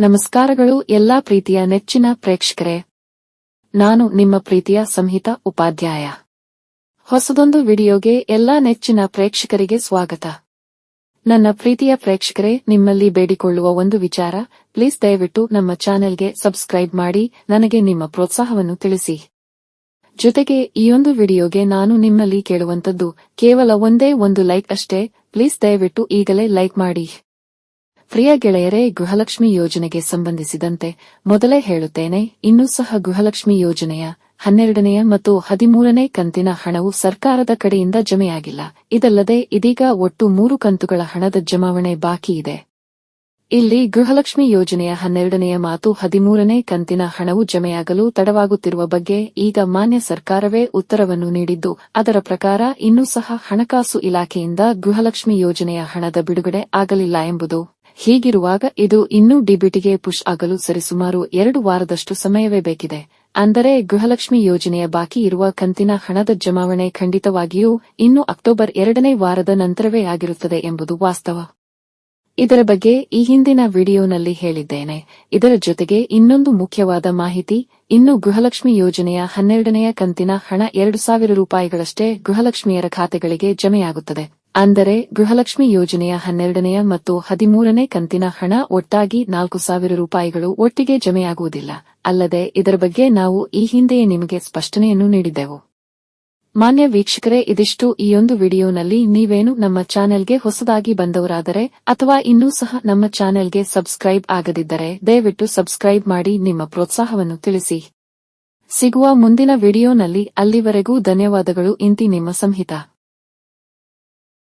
ನಮಸ್ಕಾರಗಳು ಎಲ್ಲಾ ಪ್ರೀತಿಯ ನೆಚ್ಚಿನ ಪ್ರೇಕ್ಷಕರೇ. ನಾನು ನಿಮ್ಮ ಪ್ರೀತಿಯ ಸಂಹಿತಾ ಉಪಾಧ್ಯಾಯ. ಹೊಸದೊಂದು ವಿಡಿಯೋಗೆ ಎಲ್ಲಾ ನೆಚ್ಚಿನ ಪ್ರೇಕ್ಷಕರಿಗೆ ಸ್ವಾಗತ. ನನ್ನ ಪ್ರೀತಿಯ ಪ್ರೇಕ್ಷಕರೇ, ನಿಮ್ಮಲ್ಲಿ ಬೇಡಿಕೊಳ್ಳುವ ಒಂದು ವಿಚಾರ, ಪ್ಲೀಸ್ ದಯವಿಟ್ಟು ನಮ್ಮ ಚಾನೆಲ್ಗೆ ಸಬ್ಸ್ಕ್ರೈಬ್ ಮಾಡಿ ನನಗೆ ನಿಮ್ಮ ಪ್ರೋತ್ಸಾಹವನ್ನು ತಿಳಿಸಿ. ಜೊತೆಗೆ ಈ ಒಂದು ವಿಡಿಯೋಗೆ ನಾನು ನಿಮ್ಮಲ್ಲಿ ಕೇಳುವಂತದ್ದು ಕೇವಲ ಒಂದೇ ಒಂದು ಲೈಕ್ ಅಷ್ಟೇ. ಪ್ಲೀಸ್ ದಯವಿಟ್ಟು ಈಗಲೇ ಲೈಕ್ ಮಾಡಿ. ಪ್ರಿಯ ಗೆಳೆಯರೇ, ಗೃಹಲಕ್ಷ್ಮಿ ಯೋಜನೆಗೆ ಸಂಬಂಧಿಸಿದಂತೆ ಮೊದಲೇ ಹೇಳುತ್ತೇನೆ, ಇನ್ನೂ ಸಹ ಗೃಹಲಕ್ಷ್ಮಿ ಯೋಜನೆಯ 12ನೇ ಮತ್ತು 13ನೇ ಕಂತಿನ ಹಣವು ಸರ್ಕಾರದ ಕಡೆಯಿಂದ ಜಮೆಯಾಗಿಲ್ಲ. ಇದಲ್ಲದೆ ಇದೀಗ ಒಟ್ಟು 3 ಕಂತುಗಳ ಹಣದ ಜಮಾವಣೆ ಬಾಕಿ ಇದೆ. ಇಲ್ಲಿ ಗೃಹಲಕ್ಷ್ಮಿ ಯೋಜನೆಯ 12ನೇ ಮತ್ತು 13ನೇ ಕಂತಿನ ಹಣವು ಜಮೆಯಾಗಲು ತಡವಾಗುತ್ತಿರುವ ಬಗ್ಗೆ ಈಗ ಮಾನ್ಯ ಸರ್ಕಾರವೇ ಉತ್ತರವನ್ನು ನೀಡಿದ್ದು, ಅದರ ಪ್ರಕಾರ ಇನ್ನೂ ಸಹ ಹಣಕಾಸು ಇಲಾಖೆಯಿಂದ ಗೃಹಲಕ್ಷ್ಮಿ ಯೋಜನೆಯ ಹಣದ ಬಿಡುಗಡೆ ಆಗಲಿಲ್ಲ ಎಂಬುದು. ಹೀಗಿರುವಾಗ ಇದು ಇನ್ನೂ ಡಿಬಿಟಿಗೆ ಪುಷ್ ಆಗಲು ಸರಿಸುಮಾರು 2 ವಾರದಷ್ಟು ಸಮಯವೇ ಬೇಕಿದೆ. ಅಂದರೆ ಗೃಹಲಕ್ಷ್ಮಿ ಯೋಜನೆಯ ಬಾಕಿ ಇರುವ ಕಂತಿನ ಹಣದ ಜಮಾವಣೆ ಖಂಡಿತವಾಗಿಯೂ ಇನ್ನು ಅಕ್ಟೋಬರ್ 2ನೇ ವಾರದ ನಂತರವೇ ಆಗಿರುತ್ತದೆ ಎಂಬುದು ವಾಸ್ತವ. ಇದರ ಬಗ್ಗೆ ಈ ಹಿಂದಿನ ವಿಡಿಯೋನಲ್ಲಿ ಹೇಳಿದ್ದೇನೆ. ಇದರ ಜೊತೆಗೆ ಇನ್ನೊಂದು ಮುಖ್ಯವಾದ ಮಾಹಿತಿ, ಇನ್ನು ಗೃಹಲಕ್ಷ್ಮಿ ಯೋಜನೆಯ 12ನೇ ಕಂತಿನ ಹಣ 2,000 ರೂಪಾಯಿಗಳಷ್ಟೇ ಗೃಹಲಕ್ಷ್ಮಿಯರ ಖಾತೆಗಳಿಗೆ ಜಮೆಯಾಗುತ್ತದೆ. ಅಂದರೆ ಗೃಹಲಕ್ಷ್ಮಿ ಯೋಜನೆಯ 12ನೇ ಮತ್ತು 13ನೇ ಕಂತಿನ ಹಣ ಒಟ್ಟಾಗಿ 4,000 ರೂಪಾಯಿಗಳು ಒಟ್ಟಿಗೆ ಜಮೆಯಾಗುವುದಿಲ್ಲ. ಅಲ್ಲದೆ ಇದರ ಬಗ್ಗೆ ನಾವು ಈ ಹಿಂದೆಯೇ ನಿಮಗೆ ಸ್ಪಷ್ಟನೆಯನ್ನು ನೀಡಿದ್ದೆವು. ಮಾನ್ಯ ವೀಕ್ಷಕರೇ, ಇದಿಷ್ಟು ಈ ಒಂದು ವಿಡಿಯೋನಲ್ಲಿ. ನೀವೇನು ನಮ್ಮ ಚಾನೆಲ್ಗೆ ಹೊಸದಾಗಿ ಬಂದವರಾದರೆ ಅಥವಾ ಇನ್ನೂ ಸಹ ನಮ್ಮ ಚಾನೆಲ್ಗೆ ಸಬ್ಸ್ಕ್ರೈಬ್ ಆಗದಿದ್ದರೆ ದಯವಿಟ್ಟು ಸಬ್ಸ್ಕ್ರೈಬ್ ಮಾಡಿ ನಿಮ್ಮ ಪ್ರೋತ್ಸಾಹವನ್ನು ತಿಳಿಸಿ. ಸಿಗುವ ಮುಂದಿನ ವಿಡಿಯೋನಲ್ಲಿ. ಅಲ್ಲಿವರೆಗೂ ಧನ್ಯವಾದಗಳು. ಇಂತಿ ನಿಮ್ಮ ಸಂಹಿತಾ.